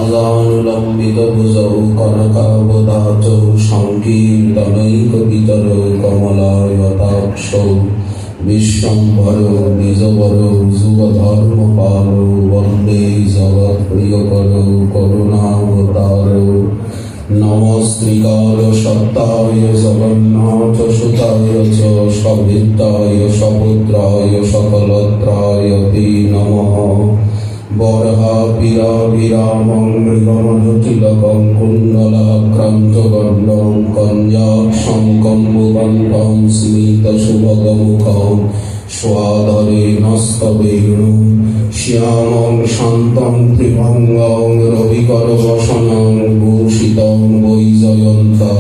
রাজানুলম্বিতভুজৌ কনকাবদাতৌ সংকীর্তনৈকপিতরৌ কমলায়তাক্ষৌ বিশ্বম্ভরো নিজবরো যুগধর্মপালৌ বন্দে জগৎপ্রিয়করৌ করুণাবতারৌ। নমস্ত্রীকার সত্তায় জগন্নাথসুতায় চ সবিত্তায় সপুত্রায় সকলত্রায় তে নমঃ। বরহাপিরাভিরামং মৃগমধুতিলকং কুণ্ডলাক্রান্তগণ্ডং কঞ্জাক্ষং কম্বুকণ্ঠং স্মিতসুভগমুখং স্বাধরে নস্তবেণু শ্যামং শান্तं ত্রিভঙ্গং রবিকরবসনং ভূষিতং বৈজয়ন্তা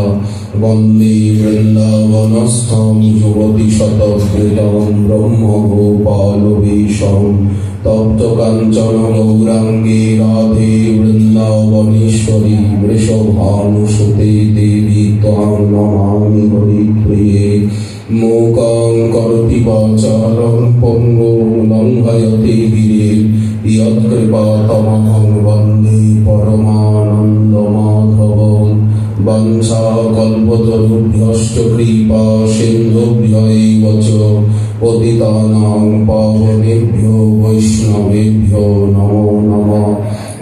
বন্দে বৃন্দাবনস্থং যুবতিশতহৃদং ব্রহ্মগোপালবেশং। তপ্ত কাঞ্চন গৌরাঙ্গে রাধে বৃন্দাবনেশ্বরী বৃষভানুসুতে দেবী ত্বাং নমামি হরিপ্রিয়ে। মূকং করোতি বাচালং পঙ্গুং লঙ্ঘয়তে গিরে যৎকৃপাতমহং বন্দে পরমানন্দমাধবং। বংশাকল্পতরুভ্যশ্চ কৃপা সিন্ধুভ্যৈব চ পতিতানাং পাবনেভ্যো বৈষ্ণবেভ্যো নমো নমঃ।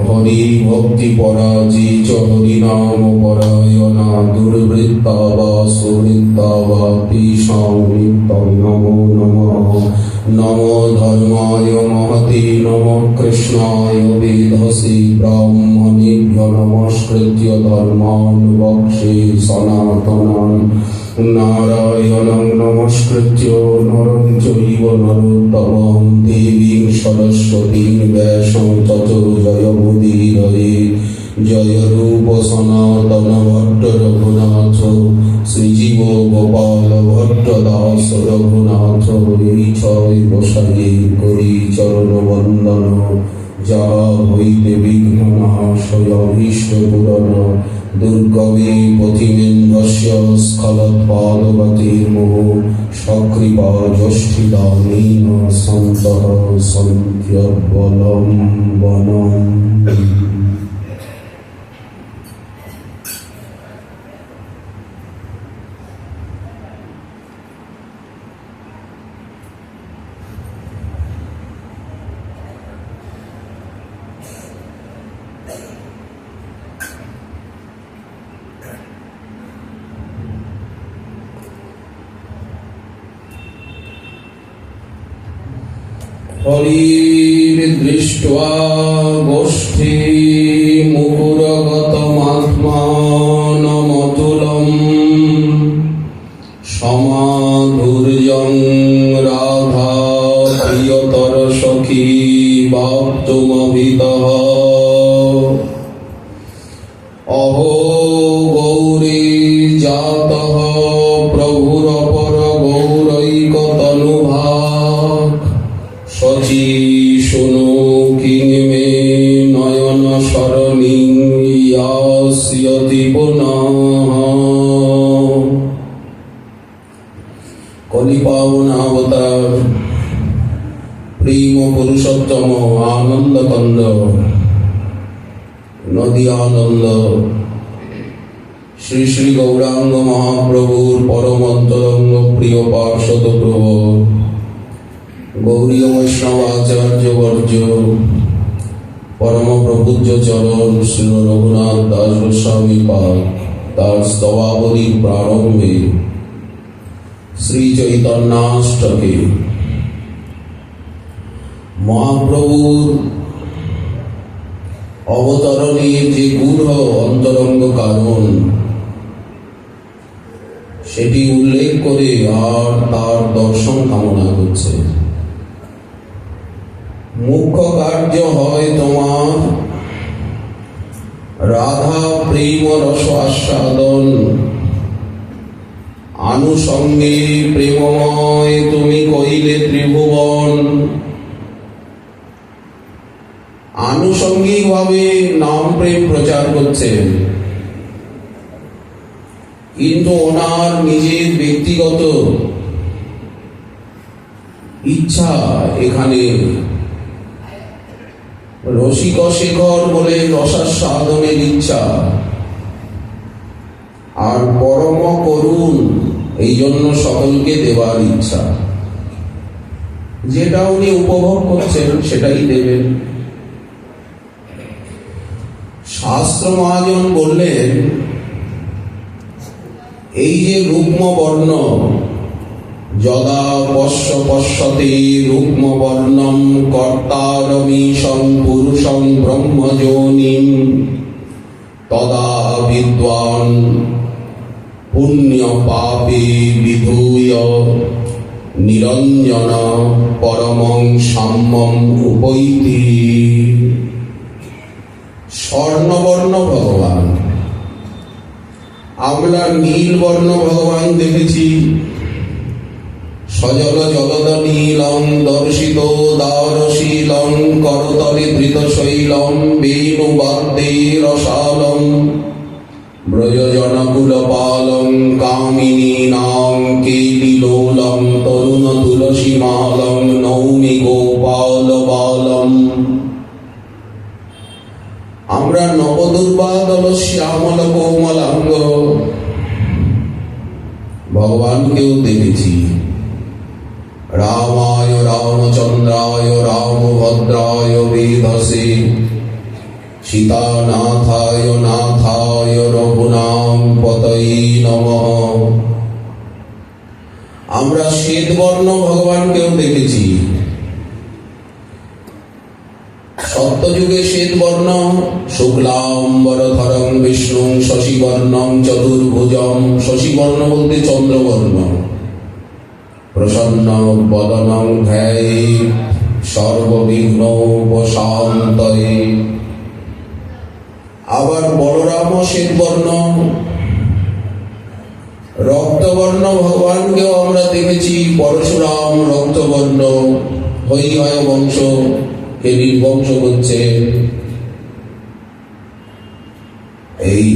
হরি ভক্তি পরাজিত হরিনাম পরায়ণা দুর্বৃত্তা বা সুবৃত্তা বা তেষাং নিত্যং নমো নমঃ। নমো ধর্মায় মহতে নমো কৃষ্ণায় বেধসে ব্রাহ্মণেভ্যো নমস্কৃত্য ধর্মাन् বক্ষ্যে সনাতনাन्। নারায়ণং নমস্কৃত্য নরং চৈব নরোত্তমং দেবীং সরস্বতীং ব্যাসং ততো জয়মুদীরয়ে। জয় রূপ সনাতন ভট্ট রঘুনাথ শ্রীজীব গোপাল ভট্ট দাস রঘুনাথ। এই ছয় বসায়ে করি চরণ বন্দন যাহা হইতে বিঘ্ন নাশয় অভীষ্ট পূরণ। দুর্গমে পথিমেন্দ্রস্য স্খলৎপাদগতির্মুঃ সকৃপা যষ্ঠিদানেন সন্তঃ সন্ত্যবলম্বনम्। হরির্দৃष्ट्वा গোষ্ঠী মুকুরগতমাত্মানমতুলম সমাধুর্যং রাধা প্রিয়তর সখী বাপ্তুমভিতঃ। অহো গৌরী জাতঃ প্রভুরপর গৌরৈকতনুভাগ। শচী শোনো কিং মে নয়ন সরণিং ইয়াস্যতি পুনঃ। কলিপাবন অবতার প্রেম পুরুষোত্তম আনন্দ কন্দ নদী আনন্দ শ্রী শ্রী গৌরাঙ্গ মহাপ্রভুর পরম অন্তরঙ্গ প্রিয় পার্ষদ প্রভু গৌরী বৈষ্ণব আচার্য বর্য পরম প্রপূজ্য চরণ শ্রী রঘুনাথ দাস গোস্বামী পাদ তার স্তবাবলীর প্রারম্ভে শ্রী চৈতন্যাষ্টকে মহাপ্রভুর অবতরণের যে গূঢ় অন্তরঙ্গ কারণ সেটি উল্লেখ করে আর তার দর্শন কামনা করছে। মুখ্য কার্য হয় তোমার রাধা প্রেম রস আস্বাদন। আনুষঙ্গে প্রেমময় তুমি কইলে ত্রিভুবন। আনুষঙ্গিক ভাবে নাম প্রেম প্রচার করছেন, কিন্তু ওনার নিজের ব্যক্তিগত ইচ্ছা এখানে রসিক শেখর বলে রসাস্বাদনের ইচ্ছা, আর পরম করুণ এই জন্য সকলকে দেওয়ার ইচ্ছা। যেটা উনি উপভোগ করছেন সেটাই দেবেন। শাস্ত্র মহাজন বললেন, এই যে রুগ্ম বর্ণ, যদা পশ্যতে রুগ্ম বর্ণম কর্তারমীশং পুরুষং ব্রহ্মযোনিম তদা বিদ্বান পুণ্য পাপে বিধূয় নিরঞ্জন পরমং সাম্যম উপৈতি। স্বর্ণবর্ণ ভগবান, আমরা নীল বর্ণ ভগবান দেখেছি। সজল জলদ নীলং দর্শিত দারশীলং করতলে ধৃত শৈলং বেণু বাদ্যে রসালং ব্রজজনকুল পালং কামিনী নাম কেলিলোলং তরুণ তুলসী মালং নৌমি গোপাল বালম। আমরা নবদুর্বাদল শ্যামল কোমলাঙ্গ ভগবানকেও দেখেছি। রামায় রামচন্দ্রায় রামভদ্রায় বেধসে সীতানাথায় নাথায় রঘুনাম পতয়ে নমঃ। আমরা শ্বেতবর্ণ ভগবানকেও দেখেছি। সত্যযুগে শ্বেতবর্ণ, শুক্লাম্বরধরং বিষ্ণু শশীবর্ণং চতুর্ভুজং। শশীবর্ণ বলতে চন্দ্রবর্ণ। প্রসন্ন বদনং ধ্যায়ে সর্ববিঘ্ন উপশান্তয়ে। আবার বলরাম শ্বেতবর্ণ। রক্তবর্ণ ভগবানকেও আমরা দেখেছি। পরশুরাম রক্তবর্ণ, হৈহয় বংশ কে নির্বংশ করছে। এই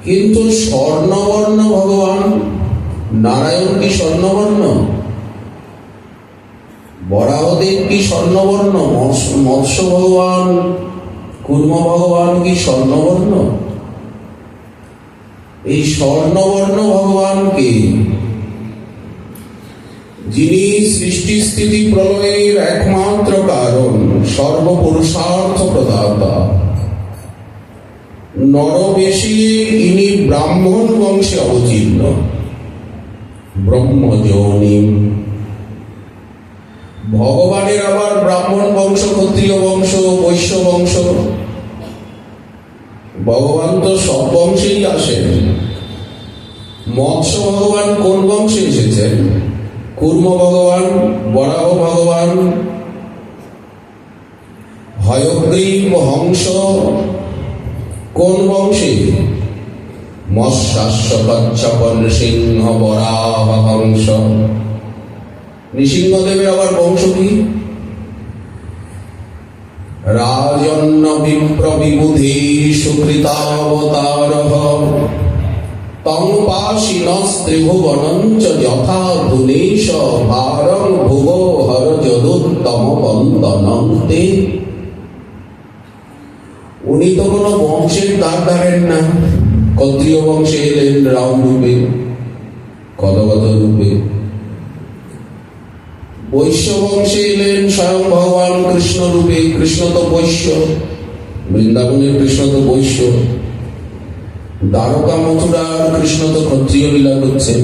কিন্তু স্বর্ণবর্ণ ভগবান, নারায়ণ কি স্বর্ণবর্ণ? বরাহদেব কি স্বর্ণবর্ণ? মৎস্য ভগবান, কুর্ম ভগবান কি স্বর্ণবর্ণ? এই স্বর্ণবর্ণ ভগবানকে, যিনি সৃষ্টি স্থিতি প্রলয়ের একমাত্র কারণ, সর্বপুরুষার্থ প্রদাতা, নরবেশে ইনি ব্রাহ্মণ বংশে অবতীর্ণ, ব্রহ্মযোনিম। ভগবানের আবার ব্রাহ্মণ বংশ, ক্ষত্রিয় বংশ, বৈশ্য বংশ। ভগবান তো সব বংশেই আসেন। মৎস্য ভগবান কোন বংশে এসেছেন? কুর্ম ভগবান, বরাহ ভগবান, হয়গ্রীব হংস কোন বংশে? মৎস্যাস্য কচ্ছপ নৃসিংহ বরাহ হংস। নৃসিংহদেবের আবার বংশ কি? রাজন্য বিপ্র বিবুধি সুকৃতাবতারঃ তং পাশিনস্ত্রিভুবনঞ্চ যথা ধুনেশ ভারং ভুব হর যদুত্তম বন্দনং তে। উনি তো কোনো বংশের দাগ ধারেন না। ক্ষত্রিয় বংশে এলেন রাম রূপে, কদগত রূপে। বৈশ্য বংশে এলেন স্বয়ং ভগবান কৃষ্ণ রূপে। কৃষ্ণ তো বৈশ্য, বৃন্দাবনের কৃষ্ণ তো বৈশ্য। দ্বারকা মথুরার কৃষ্ণ তো ক্ষত্রিয় লীলা করছেন।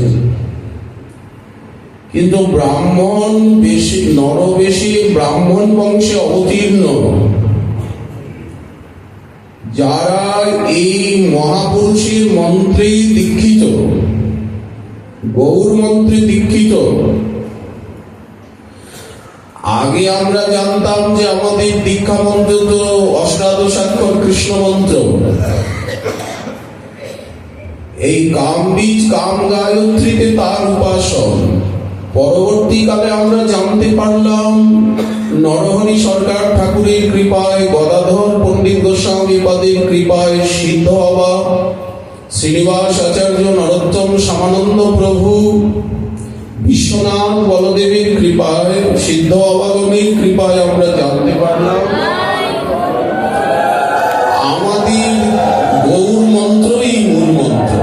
কিন্তু ব্রাহ্মণ বেশি, নরবেশী ব্রাহ্মণ বংশে অবতীর্ণ যারা এই মহাপুরুষের মন্ত্রে দীক্ষিত, গৌর মন্ত্রে দীক্ষিত। আগে আমরা জানতাম যে আমাদের দীক্ষা মন্ত্র তো অষ্টাদশাক্ষর কৃষ্ণ মন্ত্র। এই কাম বীজ কাম গায়ত্রীতে তার উপাসন। পরবর্তীকালে আমরা জানতে পারলাম নরহরি সরকার ঠাকুরের কৃপায়, গদাধর পণ্ডিত গোস্বামী পাদের কৃপায় সিদ্ধ হওয়া শ্রীনিবাস আচার্য, নরোত্তম শ্যামানন্দ প্রভু, বিশ্বনাথ বলদেবের কৃপায়, সিদ্ধ অবাগমের কৃপায় আমরা জানতে পারলাম আমাদের গৌর মন্ত্রই মূল মন্ত্র।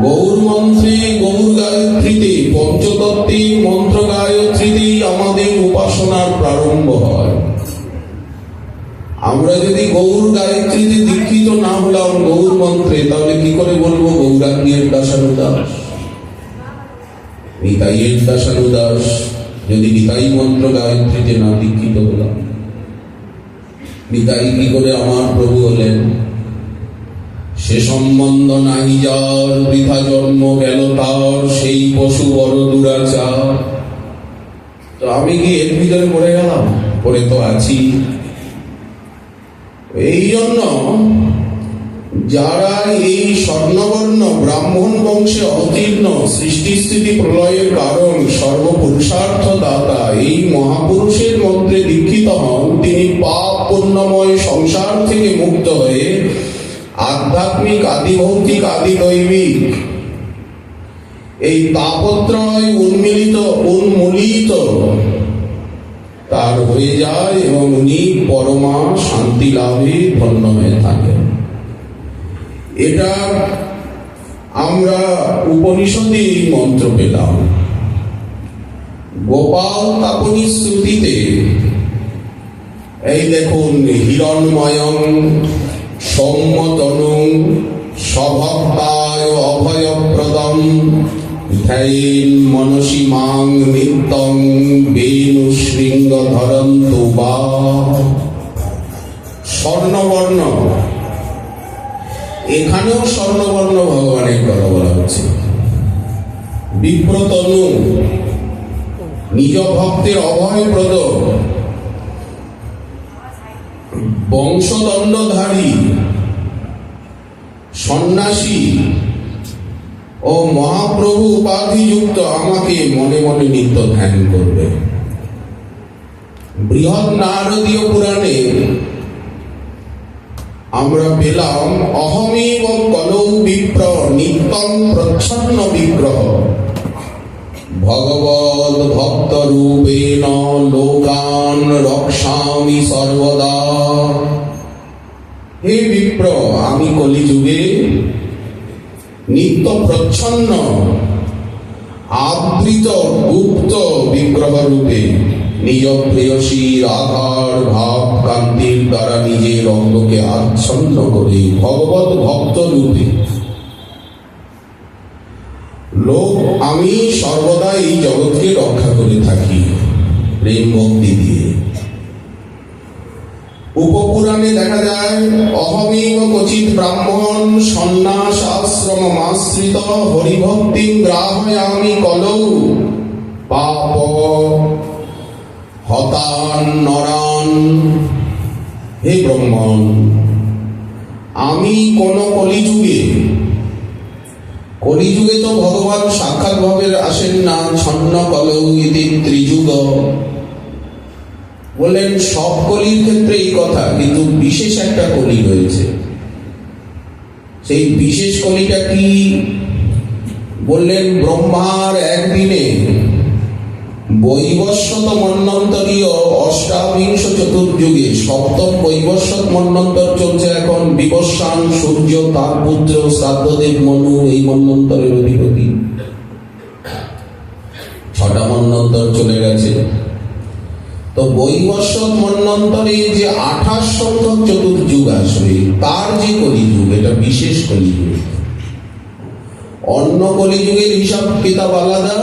গৌর মন্ত্রে, গৌর গায়ত্রীতে, পঞ্চতত্ত্বের মন্ত্র গায়ত্রীতেই আমাদের উপাসনার প্রারম্ভ হয়। আমরা যদি গৌর গায়ত্রীতে দীক্ষিত না হলাম গৌর মন্ত্রে, তাহলে কি করে বলবো গৌরাঙ্গের দাসানুদাস, নিতাইয়ের দাসানুদাস, যদি নিতাই মন্ত্র গায়ত্রীতে না দীক্ষিত হলাম? নিতাই কি করে আমার প্রভু হলেন? সে সম্বন্ধ নাহি যার, বৃথা জন্ম গেল তার, সেই পশু বড় দুরাচার। তো আমি কি এর ভিতরে পড়ে গেলাম? পড়ে তো আছি। এই জন্য যারা এই স্বর্ণবর্ণ ব্রাহ্মণ বংশে অবতীর্ণ, সৃষ্টি স্থিতি প্রলয়ের কারণ, সর্বপুরুষার্থ দাতা, এই মহাপুরুষের মন্ত্রে দীক্ষিত হন, তিনি পাপ পুণ্যময় সংসার থেকে মুক্ত হয়ে আধ্যাত্মিক, আদিভৌতিক, আদিদৈবিক এই তাপত্রয় উন্মূলিত তার হয়ে যায় এবং উনি পরমা শান্তি লাভে ধন্য হয়ে থাকেন। এটা আমরা উপনিষদে এই মন্ত্র পেলাম। গোপাল তাপনী শ্রুতিতে এই দেখুন, হিরণময়ং সৌম্যতনুং স্বভক্তায় অভয়প্রদম ধ্যায়েন মনসি মাং নিত্যং বেণু শৃঙ্গ ধরন্তু বা। স্বর্ণবর্ণ, এখানেও স্বর্ণবর্ণ ভগবানের কথা বলা হচ্ছে। বিপ্রতনু, নিজ ভক্তের অভয়প্রদ, বংশদণ্ডধারী, সন্ন্যাসী ও মহাপ্রভু উপাধিযুক্ত আমাকে মনে মনে নিত্য ধ্যান করবে। বৃহৎ নারদীয় পুরাণে আমরা পেলাম অহমেব কলৌ বিপ্র নিত্যং প্রচ্ছন্ন বিগ্রহ ভগবদ ভক্ত রূপেণ লোকান রক্ষামি সর্বদা। হে বিপ্র, আমি কলিযুগে নিত্য প্রচ্ছন্ন আবৃত গুপ্ত বিগ্রহ রূপে নিজ প্রেয়সী রাধার ভাব কান্তির দ্বারা নিজের অঙ্গকে আচ্ছন্ন করে ভগবত ভক্ত রূপে লোক আমি সর্বদা এই জগৎকে রক্ষা করে থাকি প্রেম ভক্তি দিয়ে। উপপুরাণে দেখা যায় অহমেব ক্বচিৎ ব্রাহ্মণ সন্ন্যাস আশ্রম আশ্রিত হরিভক্তি গ্রাহয়ামি কলৌ পাপ হতান নরান। হে ব্রাহ্মণ, আমি কোন কলিযুগে তো ভগবান সাক্ষাৎ ভাবে আসেন না, ছন্ন কলৌ ইতি ত্রিযুগ। বললেন সব কলির ক্ষেত্রে এই কথা, কিন্তু বিশেষ একটা কলি রয়েছে। সেই বিশেষ কলিটা কি? বললেন ব্রহ্মার একদিনে বৈবস্বত মন্বন্তরীয় অষ্টাবিংশ চতুর্যুগে সপ্তম বৈবস্বত মন্বন্তর চলছে এখন। বিবস্বান সূর্য তার পুত্র শ্রাদ্ধদেব মনু এই মন্বন্তরের অধিপতি। 6টা মন্বন্তর চলে গেছে। তো বৈবস্বত মন্বন্তরে যে 28 সংখ্যক চতুর্যুগ আসবে, তার যে কলিযুগ, এটা বিশেষ কলিযুগ। অন্য কলিযুগের হিসাব কিতাব আলাদা,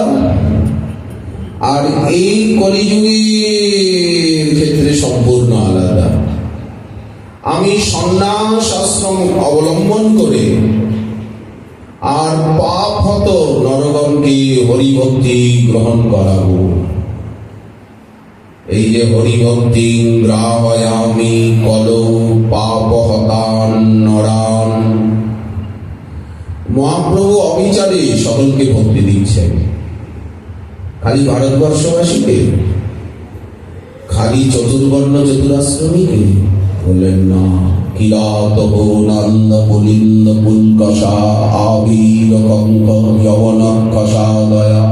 আর এই কলিযুগের ক্ষেত্রে সম্পূর্ণ আলাদা। আমি সন্ন্যাস আশ্রম অবলম্বন করে আর পাপ হত নরগণকে হরিভক্তি গ্রহণ করাবো। এই যে হরিভক্তি গ্রাহয়ামি কলৌ পাপ হতান নরান, মহাপ্রভু অবিচারে সকলকে ভক্তি দিচ্ছেন। খালি ভারতবর্ষবাসীকে, খালি চতুর্বর্ণ চতুরাশ্রমীকে? বললেন না, কিরাত নন্দ পুলিন্দ পুলকষা আবির কঙ্ক যবনক্ষসাদয়া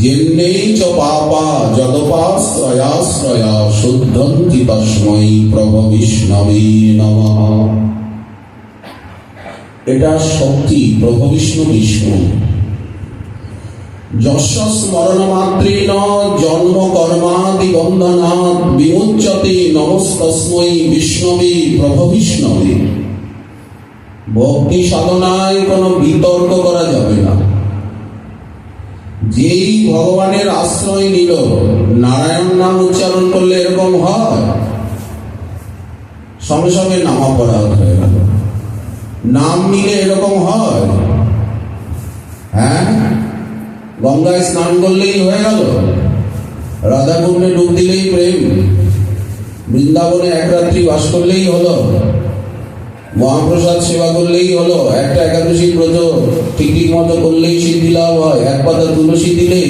যেন্নেই চ পাপা যদপাশ্রয়াশ্রয়া শুদ্ধন্তি তস্मै প্রভ বিষ্ণবে নমঃ। এটা শক্তি প্রভু বিষ্ণু। যস্য স্মরণ মাত্রেণ জন্ম কর্মাদি বন্ধনাৎ বিমুচ্যতে নমস্তস্मै বিষ্ণবে প্রভু বিষ্ণবে। ভক্তি সাধনায় কোনো বিতর্ক করা যাবে না। যেই ভগবানের আশ্রয় নিল, নারায়ণ নাম উচ্চারণ করলে এরকম হয়, সঙ্গে সঙ্গে নামাপরাধ হয়ে গেল। নাম নিলে এরকম হয়, হ্যাঁ, গঙ্গায় স্নান করলেই হয়ে গেল, রাধাকুণ্ডে ডুব দিলেই প্রেম, বৃন্দাবনে এক রাত্রি বাস করলেই হলো, মহাপ্রসাদ সেবা করলেই হলো, একটা একাদশী ব্রত ঠিক মতো করলেই সিদ্ধি লাভ হয়, এক পাতা তুলসী দিলেই,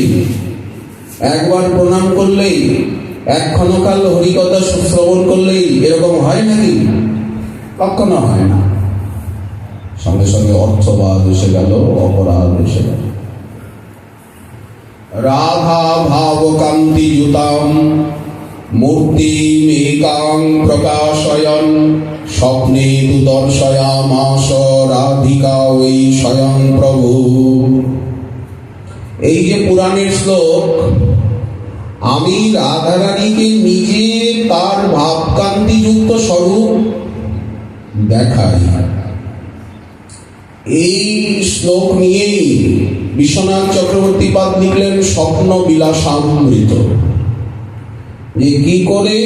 একবার প্রণাম করলেই, এক ক্ষণকাল হরিকথা শ্রবণ করলেই এরকম হয় নাকি? কখনো হয় না। সঙ্গে সঙ্গে অর্থবাদ এসে গেল, অপরাধ এসে গেল। রাধা ভাব কান্তি যুতাম মূর্তিমেকাং প্রকাশয়ন স্বপ্নে তু দর্শয়ামাস রাধিকা ওই স্বয়ং প্রভু। এই যে পুরাণের শ্লোক, আমি রাধারানীকে নিজে তার ভাবকান্তিযুক্ত স্বরূপ দেখাই। এই শ্লোক নিয়েই বিশ্বনাথ চক্রবর্তী পাদ লিখলেন স্বপ্ন বিলাসামৃত, যে কি করে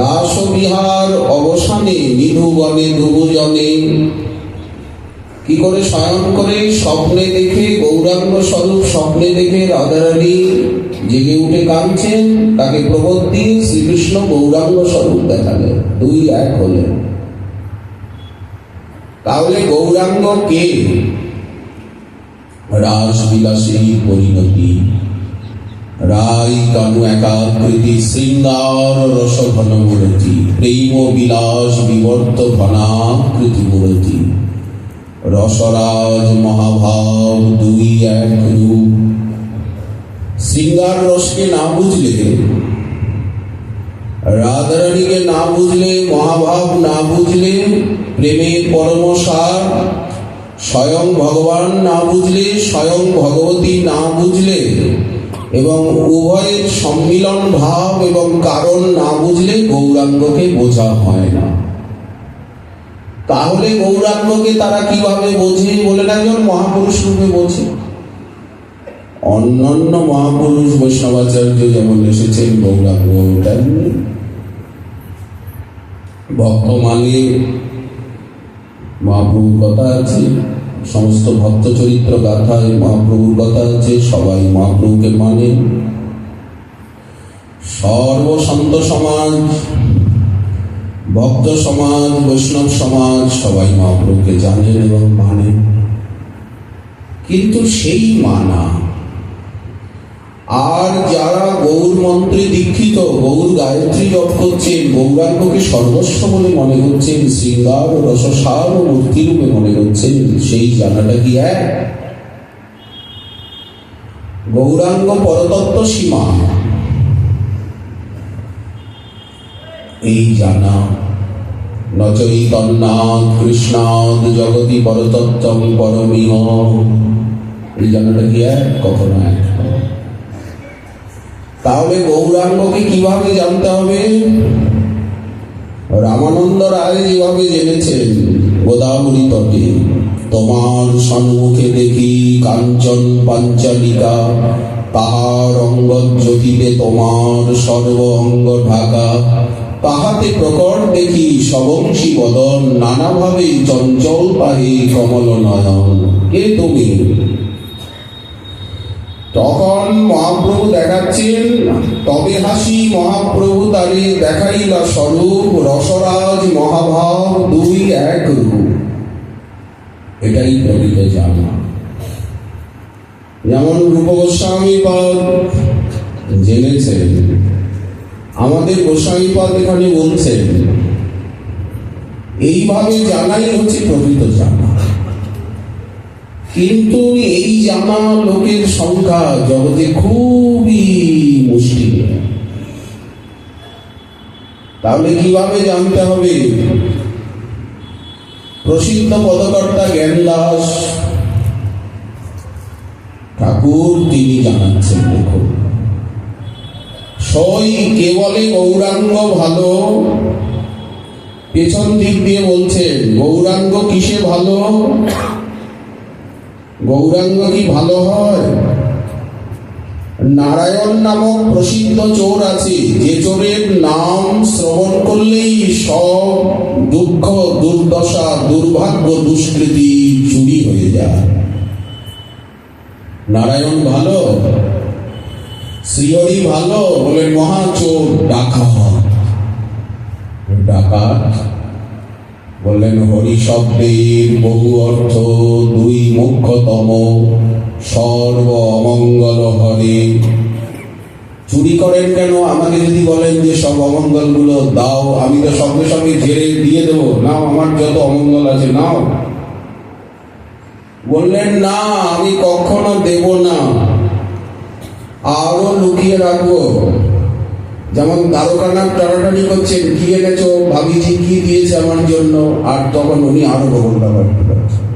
রাসবিহার অবসানে নিধুবনে ধ্রুবজনে কি করে স্বয়ং করে স্বপ্নে দেখে গৌরাঙ্গ স্বরূপ স্বপ্নে দেখে রাধারানী জেগে উঠে কাঁদছেন, তাকে প্রবোধ দিয়ে শ্রীকৃষ্ণ গৌরাঙ্গ স্বরূপ দেখালেন, দুই এক হলেন। তাহলে গৌরাঙ্গ কে? রাসবিলাসী পরিণতি, রাই কানু একাকৃতি শৃঙ্গার রসঘন মূরতি, প্রেম বিলাস বিবর্ত ঘনাকৃতি মূরতি, রসরাজ মহাভাব দুই এক রূপ। শৃঙ্গার রসকে না বুঝলে, রাধারানীকে না বুঝলে, মহাভাব না বুঝলে, প্রেমের পরমসার স্বয়ং ভগবান না বুঝলে, স্বয়ং ভগবতী না বুঝলে, এবং উভয়ের সম্মিলন ভাব এবং কারণ না বুঝলে গৌরাঙ্গকে বোঝা হয় না। তাহলে গৌরাঙ্গকে তারা কিভাবে বোঝে? বলে না, একজন মহাপুরুষ রূপে বোঝে। অন্যান্য মহাপুরুষ বৈষ্ণবাচার্য যেমন এসেছেন, গৌরাঙ্গ তেমনি ভক্ত মানে মহাপ্রভুর কথা আছে, সমস্ত ভক্ত চরিত্র গাথায় মহাপ্রভুর কথা আছে, সবাই মহাপ্রভুকে মানে। সর্বসন্ত সমাজ, ভক্ত সমাজ, বৈষ্ণব সমাজ সবাই মহাপ্রভুকে জানেন এবং মানেন। কিন্তু সেই মানা আর যারা গৌর মন্ত্রে দীক্ষিত, গৌর গায়ত্রী জপ করছেন, গৌরাঙ্গকে সর্বস্ব বলে মনে করছেন, শৃঙ্গার ও রসসার ও মূর্তি রূপে মনে করছেন, সেই জানাটা কি এক? গৌরাঙ্গ পরতত্ত্ব সীমা, এই জানা নচৈতন্যাৎ কৃষ্ণাৎ জগতি পরতত্ত্বং পরমিহ, এই জানাটা কি এক? কখনো এক। তাহলে গৌরাঙ্গকে কিভাবে জানতে হবে? রামানন্দ রায় যেভাবে জেনেছেন গোদাবরী তটে, তোমার সম্মুখে দেখি কাঞ্চন পাঞ্চালিকা, তাহার অঙ্গ জ্যোতিতে তোমার সর্ব অঙ্গ ঢাকা, তাহাতে প্রকট দেখি সবংশী বদন, নানাভাবে চঞ্চল পাহে কমল নয়ন। কে তুমি? তখন মহাপ্রভু দেখাচ্ছেন, তবে হাসি মহাপ্রভু তারে দেখাইলা স্বরূপ, রসরাজ মহাভাব দুই এক রূপ। এটাই প্রকৃত জানা। যেমন রূপ গোস্বামী পাদ জেনেছেন, আমাদের গোসাইপাদ এখানে বলছেন এইভাবে জানাই হচ্ছে প্রকৃত জানা, কিন্তু এই জানা লোকের সংখ্যা জগতে খুবই মুশকিল। তাহলে কিভাবে জানতে হবে? প্রসিদ্ধ পদকর্তা জ্ঞানদাস ঠাকুর তিনি জানাচ্ছেন, দেখুন, সই কে বলে গৌরাঙ্গ ভালো, পেছন দিক দিয়ে বলছেন গৌরাঙ্গ কিসে ভালো? গৌরাঙ্গ কি ভালো হয়? নারায়ণ নামক প্রসিদ্ধ চোর আছে, যে চোরের নাম শ্রবণ করলেই সব দুঃখ, দুর্দশা, দুর্ভাগ্য, দুষ্কৃতি চুরি হয়ে যায়। নারায়ণ ভালো? শ্রীহরি ভালো? বলে মহাচোর, ডাকাত। ডাকাত বললেন হরি শব্দের বহু অর্থ, দুই মুখ্যতম, সর্ব অমঙ্গল হরে। চুরি করেন কেন? আমাকে যদি বলেন যে সব অমঙ্গল গুলো দাও, আমি তো সঙ্গে সঙ্গে ঝেড়ে দিয়ে দেবো, নাও আমার যত অমঙ্গল আছে নাও। বললেন না, আমি কখনো দেব না, আরো লুকিয়ে রাখবো। যেমন দ্বারকানাথ টানাটানি করছেন, কি এনেছো ভাবিজি, কি দিয়েছে আমার জন্য, আর তখন উনি আরো গোপন ব্যবহার করছেন,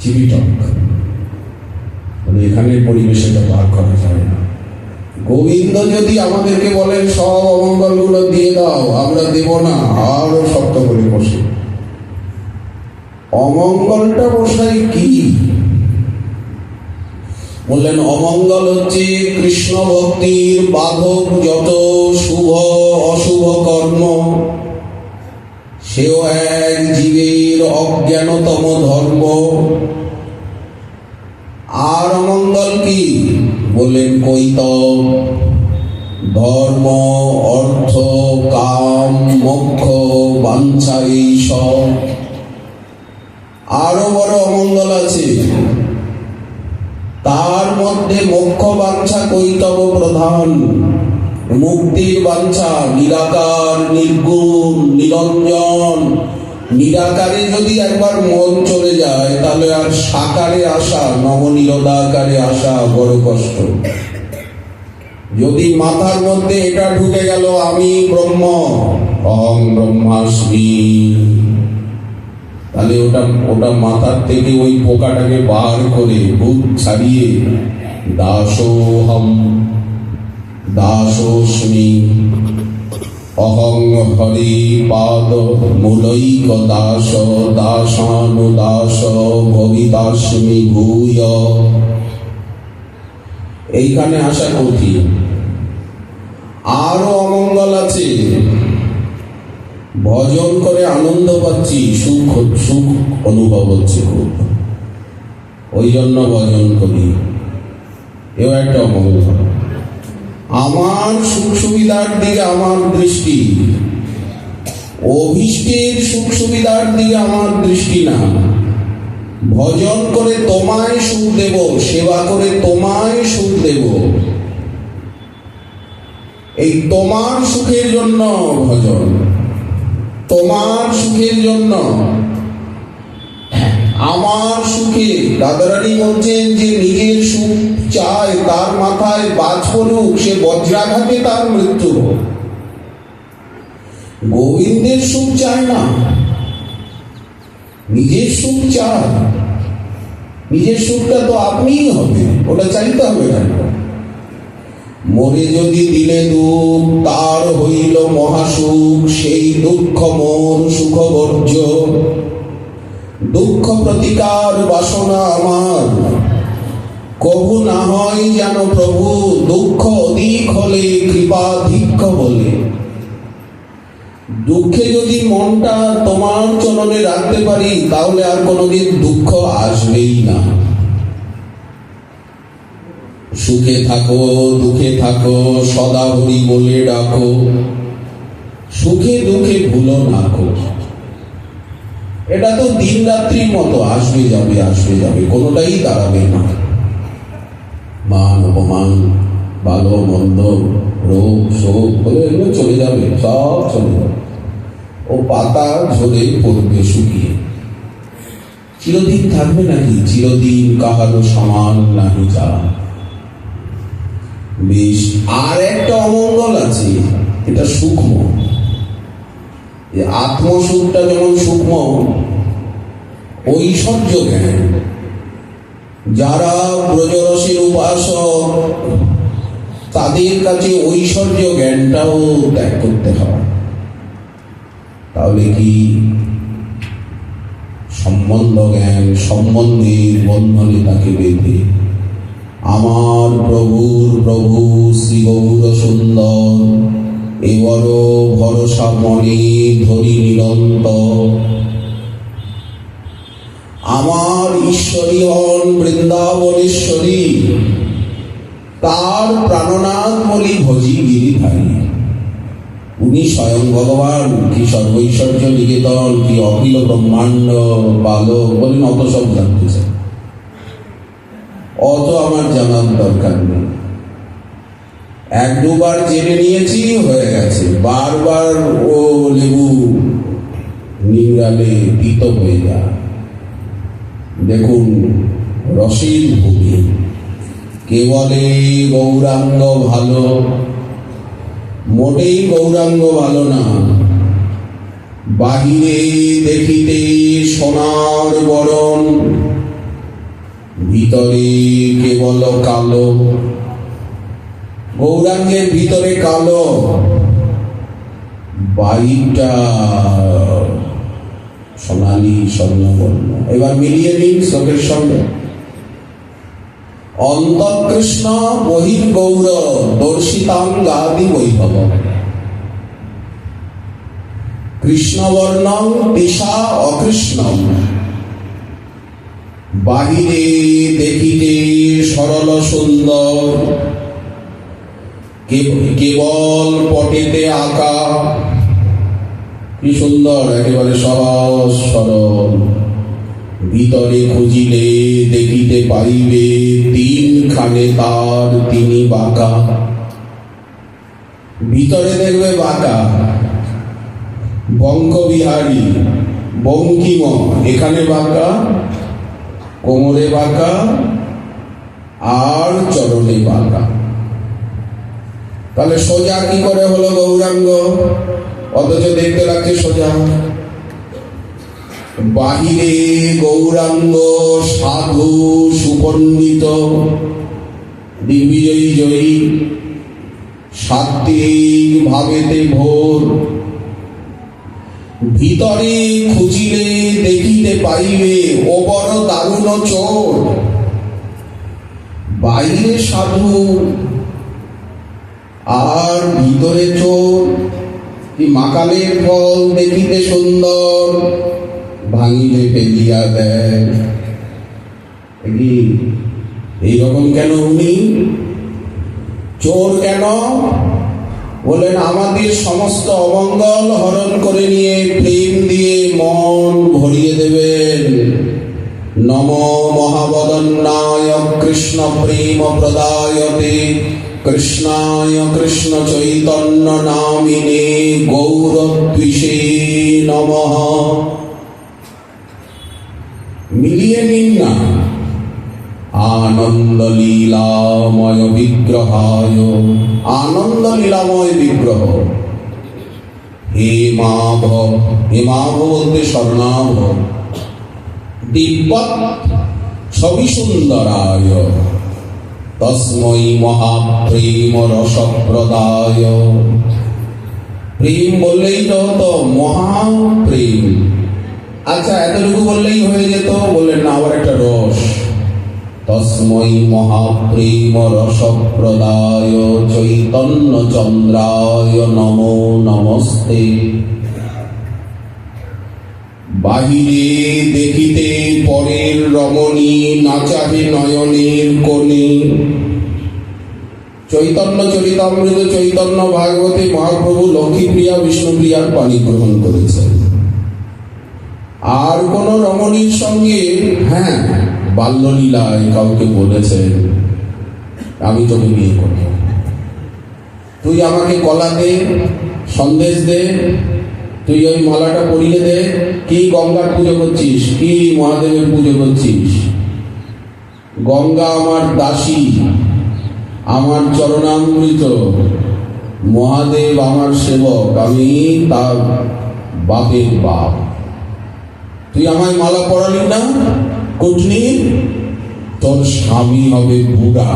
চিবিটক। এখানের পরিবেশে তো বার করা যায় না। গোবিন্দ যদি আমাদেরকে বলেন সব অমঙ্গল গুলো দিয়ে দাও, আমরা দেব না, আরো শক্ত করে বসে। অমঙ্গলটা বসাই কি? বললেন অমঙ্গল হচ্ছে কৃষ্ণ ভক্তির বাধক যত শুভ অশুভ কর্ম, সেও এক জীবের অজ্ঞানতম ধর্ম। আর অমঙ্গল কি? বললেন কৈতব, ধর্ম, অর্থ, কাম, মোক্ষ, বাঞ্ছা, এই সব। আরো বড় অমঙ্গল আছে, তার মধ্যে মোক্ষ বাঞ্ছা কৈতব প্রধান। মুক্তির বাঞ্ছা নিরাকার, নির্গুণ, নিরঞ্জন। নিরাকারে যদি একবার মন চলে যায়, তাহলে আর সাকারে আসা, নবনীরদাকারে আসা বড় কষ্ট। যদি মাথার মধ্যে এটা ঢুকে গেল আমি ব্রহ্ম, অহং ব্রহ্মাস্মি, তাহলে ওটা মাথার থেকে ওই পোকাটাকে বার করে ভূত ছাড়িয়ে দাসোহম, দাসোস্মি, অহং হরি পাদ মূলৈক দাস, দাসানুদাস ভবিতাস্মি ভূয়। এইখানে আসা কঠিন। আরো অমঙ্গল আছে, ভজন করে আনন্দ পাচ্ছি, সুখ সুখ অনুভব হচ্ছে খুব, ওই জন্য ভজন করি, এও একটা অমঙ্গল। আমার সুখ সুবিধার দিকে আমার দৃষ্টি, অভীষ্টের সুখ সুবিধার দিকে আমার দৃষ্টি না। ভজন করে তোমায় সুখ দেব, সেবা করে তোমায় সুখ দেব, এই তোমার সুখের জন্য ভজন, তোমার সুখের জন্য। আমার সুখে দাদারানী বলছেন যে নিজের সুখ চায়, তার মাথায় বাজ পড়ুক, সে বজ্রাঘাতে তার মৃত্যু হোক। গোবিন্দের সুখ চায় না, নিজের সুখ চায়। নিজের সুখটা তো আপনিই হবে, ওটা চাইতে হবে কেন? মরে যদি দিলে দুঃখ, তার হইল মহাসুখ, সেই দুঃখ মোর সুখ বর্জ্য। দুঃখ প্রতিকার বাসনা আমার, কবু না হয় যেন প্রভু, দুঃখ অধিক হলে কৃপাধিক্য বলে। দুঃখে যদি মনটা তোমার চরণে রাখতে পারি, তাহলে আর কোনোদিন দুঃখ আসবেই না। সুখে থাকো দুঃখে থাকো, সদা হরি বলে ডাকো, সুখে দুঃখে ভুলো না কো। এটা তো দিন রাত্রির মতো, আসবে যাবে, আসবে যাবে, কোনোটাই দাঁড়াবে না। মান অপমান ভালো মন্দ, রোগ শোক বলে এগুলো চলে যাবে, সব চলে যাবে। ও পাতা ঝরে পড়বে শুকিয়ে, চিরদিন থাকবে নাকি? চিরদিন কাহারও সমান নাহি যা। বেশ, আর একটা অমঙ্গল আছে, এটা সূক্ষ্ম। আত্মসুখটা যেমন সূক্ষ্ম, ঐশ্বর্য জ্ঞান, যারা ব্রজরসের উপাসক তাদের কাছে ঐশ্বর্য জ্ঞানটাও ত্যাগ করতে হয়। তাহলে কি সম্বন্ধ জ্ঞান, সম্বন্ধের বন্ধনে তাকে বেঁধে আমার প্রভুর প্রভু শ্রী গৌর সুন্দর এবার ভরসা মনে ধরি নিরন্তর। আমার ঈশ্বরী হন বৃন্দাবনেশ্বরী, তার প্রাণনাথ বলি ভজি গিরিধারী। উনি স্বয়ং ভগবান, কি সর্বৈশ্বর্য নিকেতন, কি অখিল ব্রহ্মাণ্ড বালক বলেন, অত সব জানতে চাই, অত আমার জানার দরকার নেই। এক দুবার জেনে নিয়েছি, হয়ে গেছে। বারবার ও লেবু নিংড়ালে তিত হয়ে যায়। দেখুন, রসের ভূমি, কে বলে গৌরাঙ্গ ভালো, মোটেই গৌরাঙ্গ ভালো না। বাহিরে দেখিতে সোনার বরণ, ভিতরে কেবল কালো। গৌরাঙ্গের ভিতরে কালো, বাহিরটা সোনালি স্বর্ণবর্ণ। এবার মিলিয়ে নিন চোখের সঙ্গে। অন্তঃকৃষ্ণ বহির গৌর দর্শিতাঙ্গাদি বৈভব, কৃষ্ণবর্ণং দিশা অকৃষ্ণম। বাহিরে দেখিতে সরল সুন্দর, কেবল পটেতে আঁকা। কি সুন্দর, একেবারে সহজ সরল। ভিতরে খুঁজিলে দেখিতে পাইবে তিনখানে তার তিনি বাঁকা। ভিতরে দেখবে বাঁকা, বঙ্কবিহারী বঙ্কিম এখানে বাঁকা, কোমরে বাঁকা, আর চরণে বাঁকা। তাহলে সোজা কি করে হলো গৌরাঙ্গ, অথচ দেখতে লাগছে সোজা? বাহিরে গৌরাঙ্গ সাধু সুপণ্ডিত দিগ্বিজয়ী জয়ী, সাত্বিক ভাবেতে ভোর। ভিতরে খুঁজিলে দেখিতে পাইবে ও বড় দারুণ চোর। বাইরে সাধু আর ভিতরে চোর। মাকালের ফল দেখিতে সুন্দর, ভাঙিলে ফেলিয়া দেয়। এইরকম কেন উনি? চোর কেন? বলেন আমাদের সমস্ত অমঙ্গল হরণ করে নিয়ে প্রেম দিয়ে মন ভরিয়ে দেবেন। নম মহাবদন্নায় কৃষ্ণ প্রেম প্রদায়তে কৃষ্ণায় কৃষ্ণ চৈতন্য নামিনে গৌরদ্বিষে নমঃ। মিলিয়ে নিন না। আনন্দ লীলাময় বিগ্রহায়, আনন্দ লীলাময় বিগ্রহ। হে মাভ, হে মাভ বলতে স্বর্ণাভ। দিব্যৎ ছবি সুন্দরায়, তস্मै মহাপ্রেম রসপ্রদায়। প্রেম বললেই তো হতো মহাপ্রেম। আচ্ছা, এতটুকু বললেই হয়ে যেত? বললেন না, আবার একটা রস। তস্मै মহাপ্রেম রসপ্রদায় চৈতন্য চন্দ্রায় নমো নমস্তে। বাহিরে দেখিতে পরের রমণী, নাচাহে নয়নের কোণে। চৈতন্য চরিতামৃত চৈতন্য ভাগবতে মহাপ্রভু লক্ষ্মীপ্রিয়া বিষ্ণুপ্রিয়ার পানি গ্রহণ করেছেন। আর কোন রমণীর সঙ্গে বাল্যলীলায় কাউকে বলেছেন আমি তোকে বিয়ে করব, তুই আমাকে কলা দে, সন্দেশ দে, তুই ওই মালাটা পরিয়ে দে। কি গঙ্গার পুজো করছিস? কি মহাদেবের পুজো করছিস? গঙ্গা আমার দাসী, আমার চরণামৃত, মহাদেব আমার সেবক, আমি তার বাপের বাপ। তুই আমায় মালা পরালি না? কুটনি, তোর স্বামী হবে বুড়া,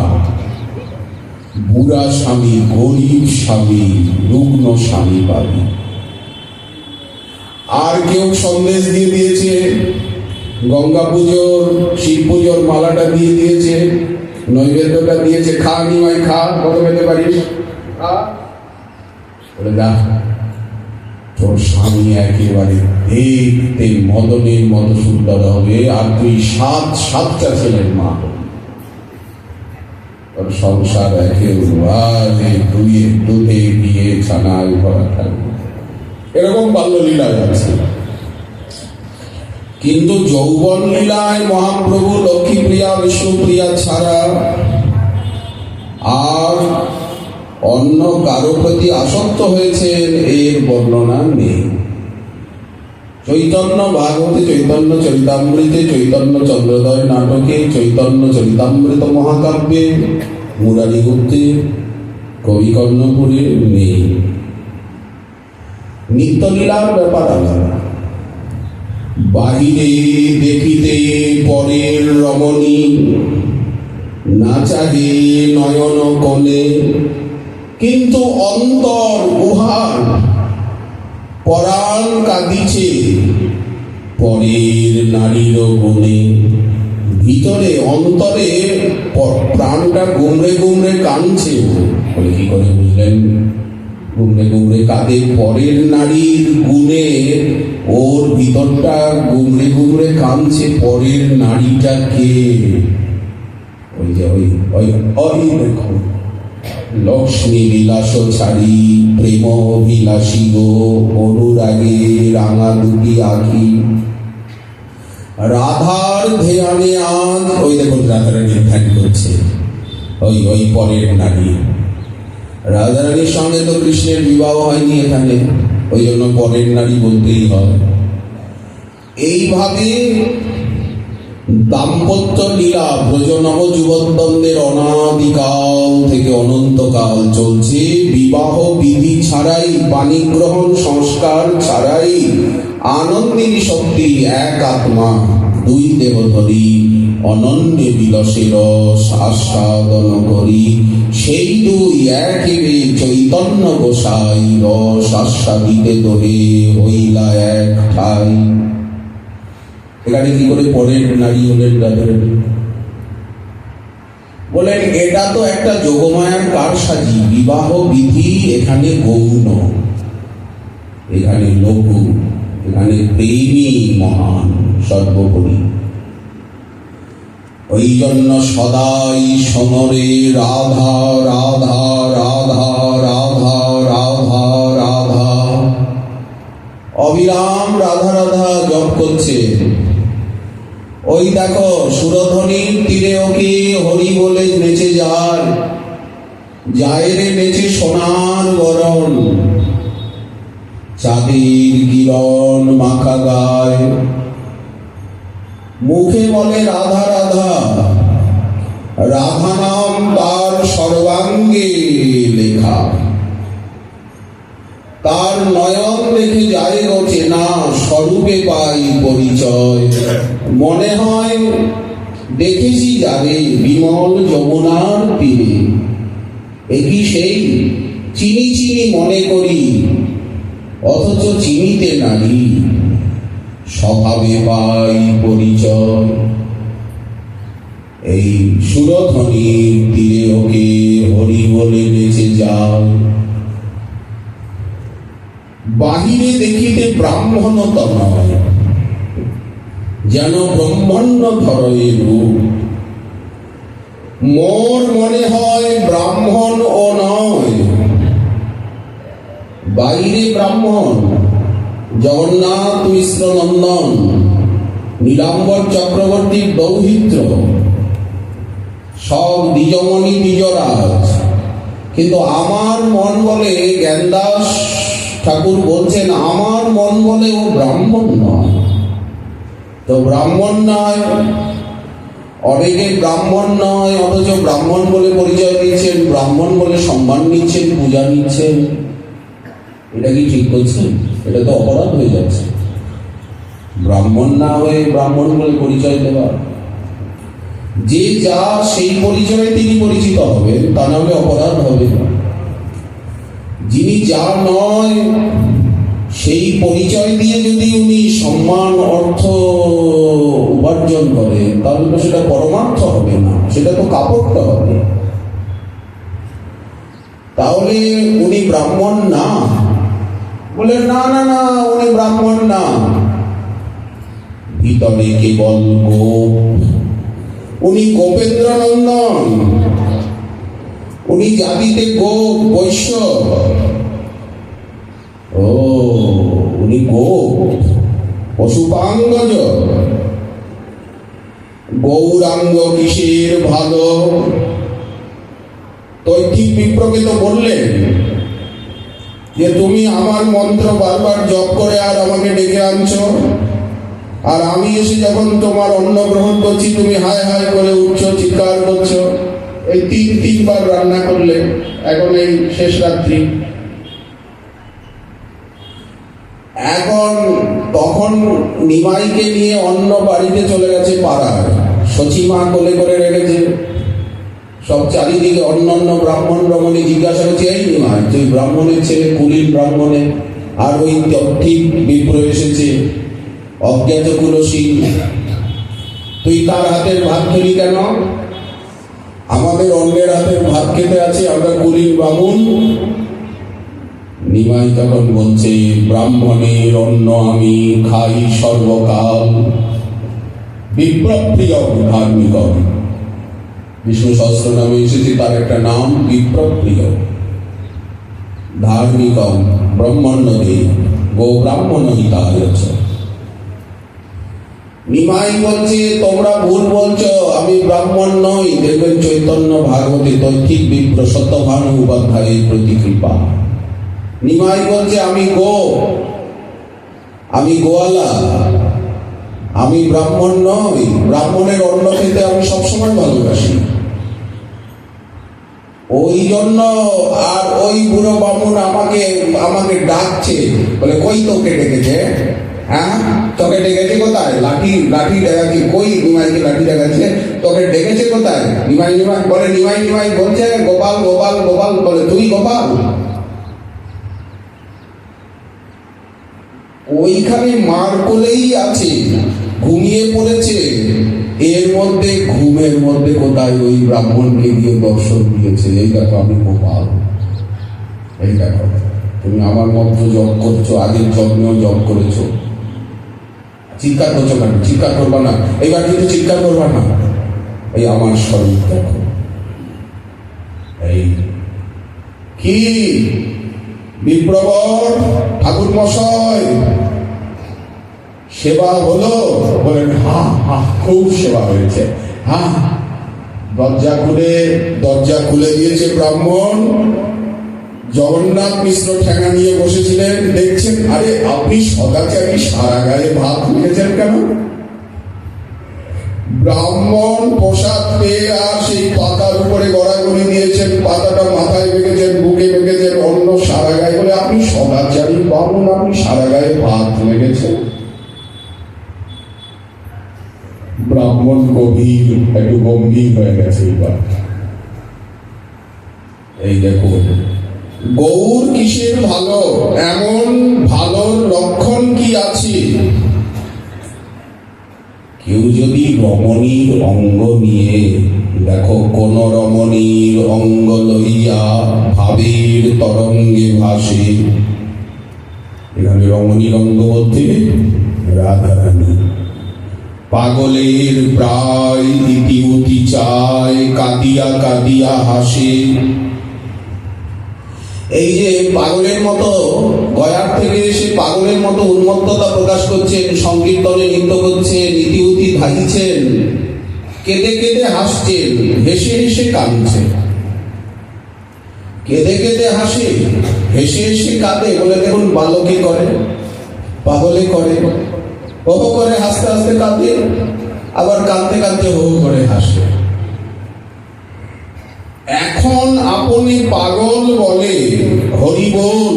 বুড়া স্বামী, গরিব স্বামী, রুগ্ন স্বামী পাবি। আর কেউ সন্দেশ দিয়ে দিয়েছে, গঙ্গা পুজোর, শিব পুজোর মালাটা দিয়ে দিয়েছে, নৈবেদ্যটা দিয়েছে, খা নিমাই খা, কত পেতে পারিস খা। বলে যা, তোর স্বামী একেবারে দেখতে মদনের মতো সুন্দর হবে, আর তুই সাতটা ছেলের মা হবি। তোর সংসার একেবারে দুধে বিয়ে ছানায় ভরা থাকবে। এরকম বাল্যলীলা আছে। কিন্তু যৌবন লীলায় মহাপ্রভু লক্ষ্মীপ্রিয়া, বিষ্ণুপ্রিয়া ছাড়া আর অন্য কারো প্রতি আসক্ত হয়েছেন এর বর্ণনা নেই। চৈতন্য ভাগবতে, চৈতন্য চরিতামৃতে, চৈতন্য চন্দ্রোদয় নাটকে, চৈতন্য চরিতামৃত মহাকাব্যে, মুরারি গুপ্তে, কবি কর্ণপুরে নেই। নিত্যলীলার ব্যাপার আলাদা। বাহিরে দেখিতে পরের রমণী, নাচাগে নয়ন কোণে, কিন্তু অন্তর উহার পরাণ কাঁদিছে পরের নারীর গুণে। ভিতরে অন্তরে প্রাণটা গুমড়ে গুমড়ে কাঁদছে। বলে কি করে বুঝলেন? গুমড়ে গুমড়ে কাঁদে পরের নারীর গুণে, ওর ভিতরটা গুমড়ে গুমড়ে কাঁদছে। পরের নারীটা কে? ওই যে ওই দেখো, লক্ষ্মী বিলাস ছাড়ি প্রেম বিলাসী গো, অনুরাগে রাঙা দুটি আঁখি, রাধার ধ্যানে আজ। ওই দেখুন রাধারানী ধ্যান করছে, ওই পরের নারী। রাধারানীর সঙ্গে তো কৃষ্ণের বিবাহ হয়নি এখানে, ওই জন্য পরের নারী বলতেই হয়। এইভাবে দাম্পত্য লীলা ব্রজনব যুবদ্বন্দ্বের অনাদিকাল থেকে অনন্তকাল চলছে। বিবাহ বিধি ছাড়াই, পাণিগ্রহণ সংস্কার ছাড়াই আনন্দিনী শক্তি এক আত্মা, দুই দেহধরী অনন্যে বিলসে রস আস্বাদন করি। সেই দুই একেবে চৈতন্য গোসাই, রস আস্বাদিতে দোহে হইলা এক ঠাই। এখানে কি করে পরের নারী হলেন রাধারানী? বলেন এটা তো একটা যোগমায়ার কারসাজি। বিবাহ বিধি এখানে গৌণ, এখানে লঘু, এখানে প্রেমী মহান সর্বোপরি। ওই জন্য সদাই সমরে রাধা রাধা রাধা রাধা রাধা রাধা, অবিরাম রাধা রাধা জপ করছে। ওই দেখো সুরধ্বনির তীরে ওকে হরি বলে নেচে যায়, জায়রে নেচে সোনার বরণ, চাঁদের কিরণ মাখা গায়, মুখে বলে রাধা রাধা। রাধা নাম তার সর্বাঙ্গে লেখা, তার নয়ন দেখে যায় গছে না, স্বরূপে পাই পরিচয়। মনে হয় দেখেছি যারে বিমল যমুনার তীরে, একই সেই চিনি চিনি মনে করি, অথচ চিনিতে নারী, স্বভাবে পাই পরিচয়। এই সুরধ্বনির তীরে ওকে হরি বলে নেচে যায়। বাহিরে দেখিতে ব্রাহ্মণত নয়, যেন ব্রহ্মাণ্ড ধরয়ে রূপ। মোর মনে হয় ব্রাহ্মণ ও নয়, বাইরে ব্রাহ্মণ, জগন্নাথ মিশ্র নন্দন, নীলাম্বর চক্রবর্তীর দৌহিত্র, সব দ্বিজমণি দ্বিজরাজ, কিন্তু আমার মন বলে, জ্ঞানদাস ঠাকুর বলছেন, আমার মন বলে ও ব্রাহ্মণ নয়। তো ব্রাহ্মণ নয়, অনেকে ব্রাহ্মণ নয়, অথচ ব্রাহ্মণ বলে পরিচয় দিচ্ছেন, ব্রাহ্মণ বলে সম্মান নিচ্ছেন, পূজা নিচ্ছেন। এটা কি ঠিক করছেন? এটা তো অপরাধ হয়ে যাচ্ছে। ব্রাহ্মণ না হয়ে ব্রাহ্মণ বলে পরিচয় দেওয়া, যে যা সেই পরিচয়ে তিনি পরিচিত হবেন, তা না হলে অপরাধ হবে না। যিনি যা নয় সেই পরিচয় দিয়ে যদি উনি সম্মান অর্থ উপার্জন করেন, তাহলে তো সেটা পরমার্থ হবে না, সেটা তো কাপড় হবে। তাহলে উনি ব্রাহ্মণ না? বলে না না না, উনি ব্রাহ্মণ না, ভিতরে কেবল গোপ। উনি গোপেন্দ্র নন্দন, উনি জাতিতে গোপ, বৈশ্য। ও, উনি গোপ, পশুপাঙ্গজ। গৌরাঙ্গ কিসের ভালো? তৈথিক বিপ্রকে তো বললেন যে তুমি আমার মন্ত্র বারবার জপ করে আর আমাকে ডেকে আনছো, আর আমি এসে যখন তোমার অন্ন গ্রহণ করছি তুমি হায় হায় করে উঠছো, চিৎকার করছো। এই তিনবার রান্না করলে এখন এই শেষ রাত্রি। এখন তখন নিমাইকে নিয়ে অন্য বাড়িতে চলে গেছে পাড়ার, সচিমা কোলে করে রেখেছে। সব চারিদিকে অন্যান্য ব্রাহ্মণ রমণী জিজ্ঞাসা করছে, এই নিমাই তুই ব্রাহ্মণের ছেলে, কুলীন ব্রাহ্মণে, আর ওই ঠিক বিপ্র এসেছে অজ্ঞাত কুলসী, তুই তার হাতের ভাত খেলি কেন? আমাদের অন্যের হাতের ভাত খেতে আছে, আমরা কুলীন ব্রাহ্মণ। নিমাই তখন বলছে, ব্রাহ্মণের অন্ন আমি খাই সর্বকাল, বিপ্রপ্রিয় ধার্মিক। বিষ্ণু সহস্র নামে এসেছে তার একটা নাম, বিপ্রপ্রিয় ধার্মিক ব্রহ্মণ্য দে গো ব্রাহ্মণ হিতায়। নিমাই বলছে তোমরা ভুল বলছো, আমি ব্রাহ্মণ নই। দেখবেন চৈতন্য ভাগবতে তৈথিক বিপ্র সত্যভানু উপাধ্যায়ের প্রতি কৃপা। নিমাই বলছে আমি গোয়ালা, আমি ব্রাহ্মণ নই। ব্রাহ্মণের অন্ন খেতে আমি সবসময় ভালোবাসি, ওই জন্য। আর ওই বুড়ো ব্রাহ্মণ আমাকে ডাকছে, বলে কই তোকে ডেকেছে? হ্যাঁ, তোকে ডেকেছে কোথায়? লাঠি দেখাচ্ছি, কই নিমাইকে লাঠি দেখাচ্ছে, তোকে ডেকেছে কোথায়? নিমাই বলে, নিমাই বলছে গোপাল গোপাল গোপাল। বলে তুই গোপাল? ওইখানে মার কোলেই আছে, ঘুমিয়ে পড়েছে। এর মধ্যে ঘুমের মধ্যে কোথায় ওই ব্রাহ্মণকে গিয়ে দর্শন দিয়েছে, এই দেখো আমি গোপাল, এই দেখো তুমি আমার মন্ত্র জপ করছো, আগের জন্মেও জপ করেছো। চিৎকার করছো কেন? চিৎকার করবা না, এবার কিন্তু চিৎকার করবা না। এই আমার স্বরূপ দেখো। এই কি বিপ্রবর ঠাকুর মশাই, সেবা হলো? বলেন হ্যাঁ হ্যাঁ, খুব সেবা হয়েছে। হ্যাঁ, দরজা খুলে দিয়েছে ব্রাহ্মণ। জগন্নাথ মিশ্র ঠেঙা নিয়ে বসেছিলেন, দেখছেন আরে আপনি সদাচারী, সারা গায়ে ভাত লিখেছেন কেন? ব্রাহ্মণ প্রসাদ পেয়ে আর সেই পাতার উপরে গড়াগড়ি দিয়েছেন, পাতাটা মাথায় বেঁধেছেন, বুকে বেঁধেছেন, অন্য সারা গায়ে। বলে আপনি সদাচারী ব্রাহ্মণ, আপনি সারা গায়ে ভাত লেগেছেন। ব্রাহ্মণ একটু গম্ভীর হয়ে গেছে। এবার এই দেখো, গৌর কিসের ভালো? এমন ভালোর লক্ষণ কি আছে? কেউ যদি রমণীর অঙ্গ নিয়ে, দেখো কোন রমণীর অঙ্গ লইয়া ভাবের তরঙ্গে ভাসে। এখানে রমণীর অঙ্গ বলতে রাধারানী। পাগলের প্রায় ইতিউতি চায়, কাঁদিয়া কাঁদিয়া হাসে। এই যে পাগলের মতো গয়ার থেকে এসে পাগলের মতো উন্মত্ততা প্রকাশ করছেন, সংকীর্তনে নৃত্য করছেন, ইতিউতি ধাইছেন, কেঁদে কেঁদে হাসছেন, হেসে হেসে কাঁদছেন। কেঁদে কেঁদে হাসে, হেসে হেসে কাঁদে। বলে দেখুন বালকে করে, পাগলে করে, হো হো করে হাসতে হাসতে কাঁদে, আবার কাঁদতে কাঁদতে হো হো করে হাসে। এখন আপনি পাগল বলে হরি বল,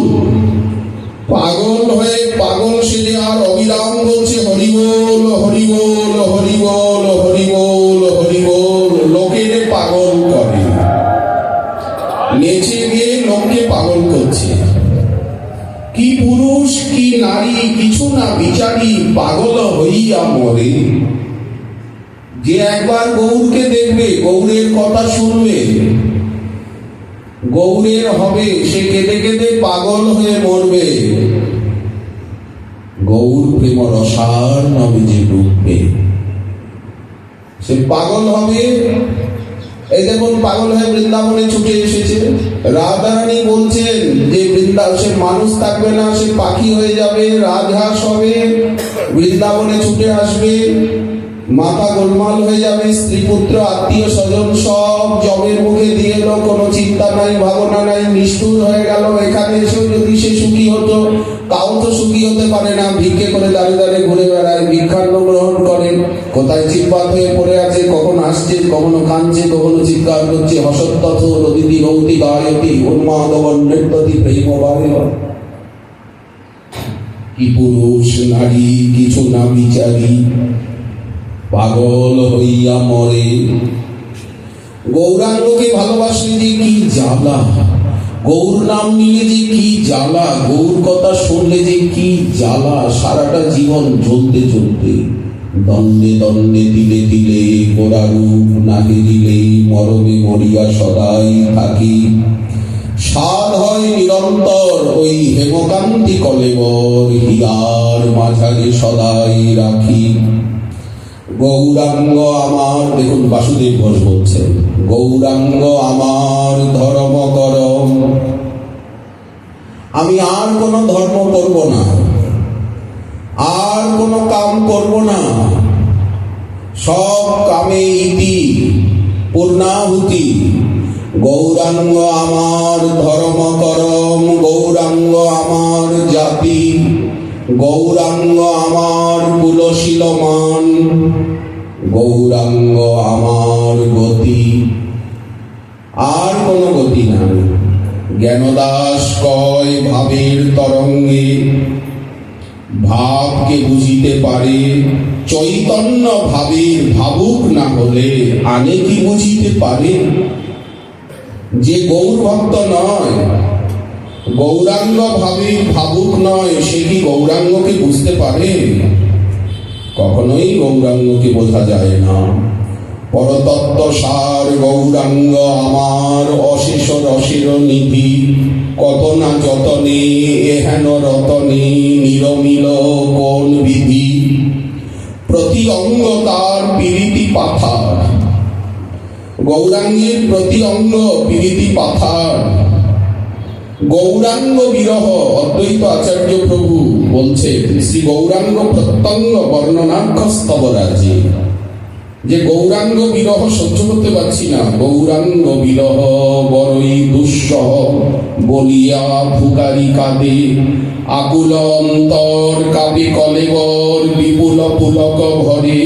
পাগল হয়ে পাগল সেজে আর অবিরাম বলছে হরি বল, হরি বল, হরি বল, হরি বল, হরি বল। লোকের পাগল করে, নেচে গিয়ে লোককে পাগল করছে। কি পুরুষ কি নারী কিছু না বিচারি, পাগল হইয়া মরে। যে একবার গৌরকে দেখবে, গৌরের কথা শুনবে, গৌরের হবে, সে কেঁদে কেঁদে পাগল হয়ে মরবে। গৌর প্রেম রসার নামে যে ডুববে, সে পাগল হবে। এই দেখুন পাগল হয়ে বৃন্দাবনে ছুটে এসেছে। রাধারানী বলছেন যে সে মানুষ থাকবে না, সে পাখি হয়ে যাবে, রাজহাঁস হবে, বৃন্দাবনে ছুটে আসবে, মাথা গোলমাল হয়ে যাবে, স্ত্রী পুত্র আত্মীয় স্বজন সব জমের মুখে দিয়ে এলো, কোনো চিন্তা নাই ভাবনা নাই, নিষ্ঠুর হয়ে গেল। এখানে এসেও যদি সে সুখী হতো, তাও তো সুখী হতে পারে না, ভিক্ষে করে দাঁড়িয়ে দাঁড়িয়ে ঘুরে বেড়ায়, ভিক্ষান্ন গ্রহণ করে, কোথায় চিৎপাত হয়ে পড়ে আছে, কখন আসছে, কখনো কাঁদছে, কখনো চিৎকার করছে, হসত্তথ রদিতি রৌতি গায়তি উন্মাদব নৃত্যতি প্রেম বারেব। কি পুরুষ নারী কিছু না বিচারি, পাগল হইয়া মরে। গৌরাঙ্গকে ভালোবাসলে যে কি জ্বালা, গৌর নাম নিলে যে কি জ্বালা, গৌর কথা শুনলে যে কি জ্বালা। সারাটা জীবন জ্বলতে জ্বলতে, দ্বন্দ্বে দ্বন্দ্বে দিলে দিলে, গোরারূপ নাহি দিলে, মরমে মরিয়া সদাই থাকি। সাধ হয় নিরন্তর ওই হেমকান্তি কলেবর, হীরার মাঝারে সদাই রাখি। গৌরাঙ্গ আমার, দেখুন বাসুদেব ঘোষ বলছেন, গৌরাঙ্গ আমার ধর্ম করম। আমি আর কোন ধর্ম করব না, আর কোন কাম করব না, সব কামে ইতি পূর্ণাহুতি। গৌরাঙ্গ আমার ধর্ম করম, গৌরাঙ্গ আমার জাতি, গৌরাঙ্গ আমার কুলশীলমান, গৌরাঙ্গ আমার গতি। আর কোন গতি নাই। জ্ঞানদাস কয় ভাবের তরঙ্গে, ভাবকে বুঝিতে পারে, চৈতন্য ভাবের ভাবুক না হলে আনে কি বুঝিতে পারে। যে গৌর ভক্ত নয়, গৌরাঙ্গ ভাবের ভাবুক নয়, সে কি গৌরাঙ্গকে বুঝতে পারে? কখনোই গৌরাঙ্গকে বোঝা যায় না। পরতত্ত্ব সার গৌরাঙ্গ আমার, অশেষ রসের নিধি, কত না যতনে এহেন রতনে, নিরমিল কোন বিধি। প্রতি অঙ্গ তার পীড়িতি পাথার, গৌরাঙ্গের প্রতি অঙ্গ পীড়িতি পাথার। গৌরাঙ্গ বিরহ, অদ্বৈত আচার্য প্রভু বলছেন, শ্রী গৌরাঙ্গ প্রত্যঙ্গ বর্ণনাখ্য স্তবরাজে, যে গৌরাঙ্গ বিরহ সহ্য করতে পারছি না, গৌরাঙ্গ বিরহ বড়ই দুঃসহ, বলিয়া ফুকারি কাঁদে, আকুল অন্তর কাঁপে কলেবর, বিপুল পুলক ভরে,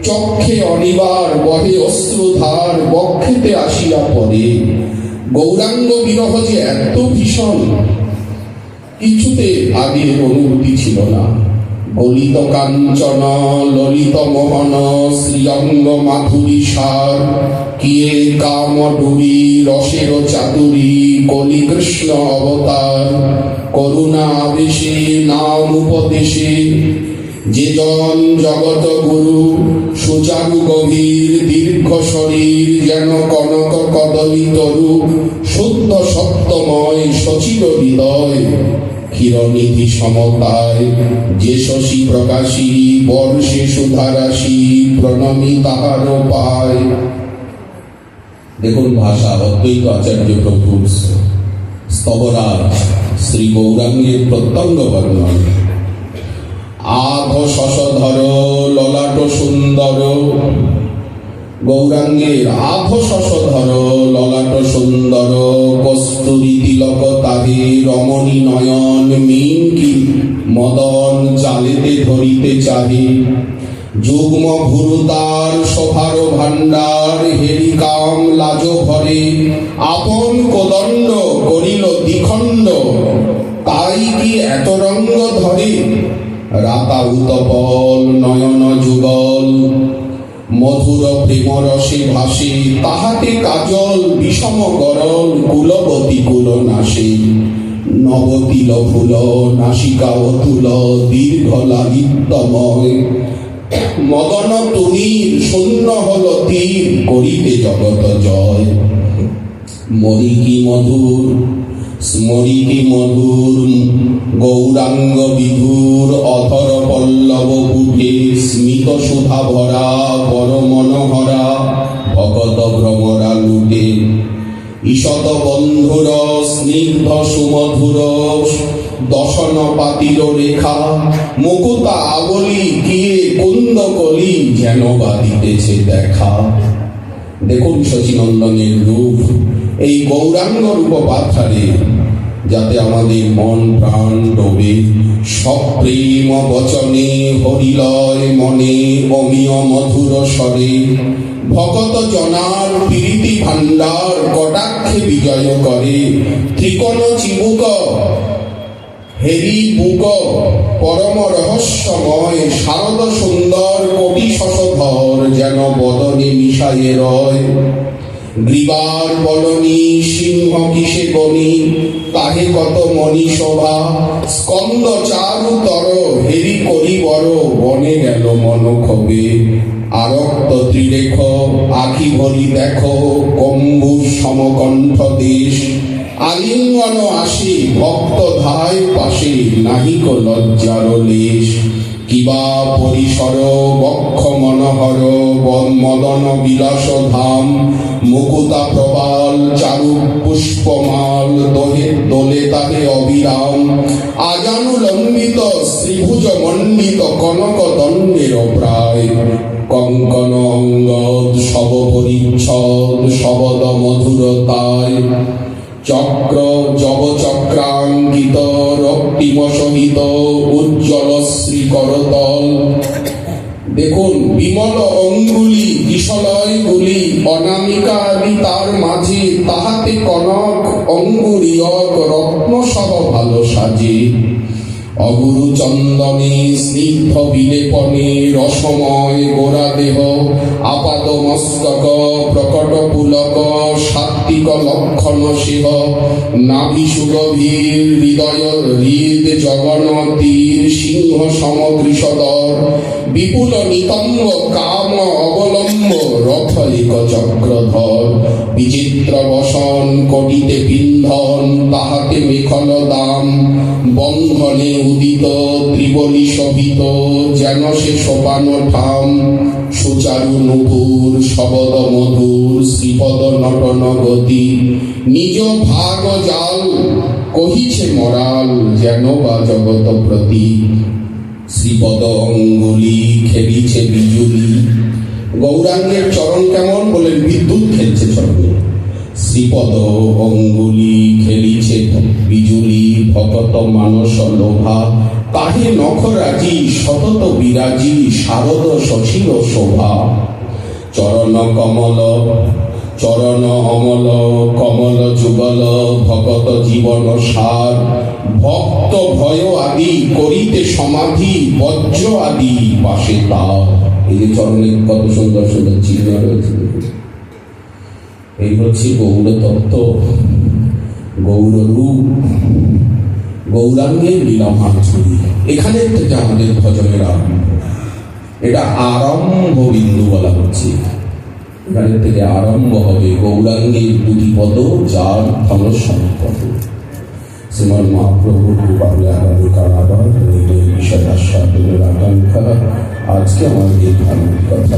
চক্ষে অনিবার বহে অশ্রুধার, বক্ষেতে আসিয়া পড়ে। গৌরাঙ্গ বিরহ যে এত ভীষণ, কিছুতে আগের অনুভূতি ছিল না। গলিত কাঞ্চন ললিত মোহন, শ্রীঅঙ্গ মাধুরী সার, কিয়ে কাম ডুরি রসের চাতুরী, কলি কৃষ্ণ অবতার, করুণা আবেশে নাম উপদেশে, যে জন জগত গুরু, সুচারু গভীর দীর্ঘ শরীর, যেন কনক কদলী তরু, শুদ্ধ সত্যময় সচিব হৃদয়, ক্ষীরনিধি সমতায়, যে শশী প্রকাশী, বর্ষে সুধারাশি, প্রণমী তাহার পায়। দেখুন ভাষা অদ্বৈত আচার্য প্রভুর স্তবরাজ শ্রী গৌরাঙ্গের প্রত্যঙ্গ বর্ণন। আধ শশধর ললাট সুন্দর, গৌরাঙ্গের আধ শশধর ললাট সুন্দর কস্তুরী তিলক তাহে রমণী নয়ন মিনকি মদন চালেতে ধরিতে চাহে যুগ্ম ভুরুতার শোভার ভাণ্ডার হেরি কাম লাজ ভরে আপন কোদণ্ড করিল দ্বিখণ্ড তাই কি এত রঙ্গ ধরে রাতা উতপল নয়ন যুগল মধুর প্রেমরসে ভাসে তাহাতে কাজল বিষম গরল কুলবতী কুল নাশে নবতিল ফুল নাসিকা অতুল দীর্ঘ লালিত্যময় মদন তুমির শূন্য হল তীর করিতে জগত জয় মরিকি মধুর স্মরিকি মধুর গৌরাঙ্গ বিধুর অধর পল্লব পুটে স্মিত সুধা ভরা পর মনোহরা ভগত ভ্রমরা লুটে ঈষৎ বন্ধুর স্নিগ্ধ সুমধুর দশন পাতির রেখা মুকুতা আবলি কিয়ে কুন্দ কলি যেন বাদিতেছে দেখা। দেখুন শচীনন্দনের রূপ, এই গৌরাঙ্গ রূপ পাথারে যাতে আমাদের মন প্রাণ ডোবে। সপ্রেম বচনে হরিলয় মনে অমিয় মধুর স্বরে ভগত জনার প্রীতি ভাণ্ডার কটাক্ষে বিজয় করে। ত্রিকোণ চিবুক হেরি বুক পরম রহস্যময় শারদ সুন্দর কোটি শশধর যেন বদনে মিশায়ে রয়। গ্রীবার বলনি সিংহ কিসে বনি তাহে কত মণি শোভা স্কন্দ চারুতর হেরি করি বড় বনে গেল মন ক্ষোভে। আরক্ত ত্রিলেখ আখি ভরি দেখো কম্বু সমকণ্ঠ দেশ আলিঙ্গন আসি ভক্ত ধায় পাশে নাহিক লজ্জার লেশ। কিবা পরিসর বক্ষ মনোহর মদন বিলাস ধাম মুকুতা প্রবাল চারু পুষ্পমাল দোহে দোলে তাহে অবিরাম আজানু লম্বিত শ্রীভুজ মণ্ডিত কনক দণ্ডের প্রায়। কঙ্কন অঙ্গদ শব পরিচ্ছদ শবদ মধুরতায় চক্র জব চক্রাঙ্কিত রক্তিম সহিত উজ্জ্বল শ্রী করতল। দেখুন বিমল অঙ্গুলি কিশলয় গুলি অনামিকা আদি তার মাঝে তাহাতে কনক অঙ্গুরীয়ক রত্ন সহ ভালো সাজে। অগুরু চন্দনে স্নিগ্ধ বিলেপনে রসময় গোরা দেহ আপাত মস্তক প্রকট পুলক সাত্বিক লক্ষণ শিব নাভি সুগভীর হৃদয় হৃদ জগন তীর সিংহ সমদৃশদর বিপুল নিতম্ব কাম অবলম্ব রথ এক চক্রধর। বিচিত্র বসন কটিতে পিন্ধন তাহাতে মেখল দাম বন্ধনে উদিত ত্রিবলী শোভিত যেন সে সোপান ঠাম। সুচারু নুপুর শবদ মধুর শ্রীপদ নটন গতি নিজ ভাগ জাল কহিছে মরাল যেন বা জগত প্রতি। শ্রীপদ অঙ্গুলি খেলিছে বিজুলি, গৌরাঙ্গের চরণ কেমন বলেন বিদ্যুৎ খেলছে চরণে। শ্রীপদ অঙ্গুলি খেলিছে বিজুলি ভগত মানস লোভা তাহে নখরাজি সতত বিরাজি শারদ শশীর শোভা। চরণ কমল চরণ অমল কমল যুগল ভগত জীবন সার ভক্ত ভয় আদি করিতে সমাধি বজ্র আদি পাশে তার। এই যে চরণে কত সুন্দর সুন্দর চিহ্ন রয়েছে, এই হচ্ছে গৌর তত্ত্ব, গৌর রূপ, গৌরাঙ্গের লীলা মাধুরী। এখানে থেকে আমাদের ভজনের আরম্ভ, এটা আরম্ভ বিন্দু বলা হচ্ছে। এখানে থেকে আরম্ভ হবে গৌরাঙ্গের দুটি পদ যার ফল সম্পদ। শ্রীমান মহাপ্রভুর কৃপায় আগামীকাল আবার এই বিষয় আস্বাদনের আকাঙ্ক্ষা আজকে আমাদের ধার্মিক কথা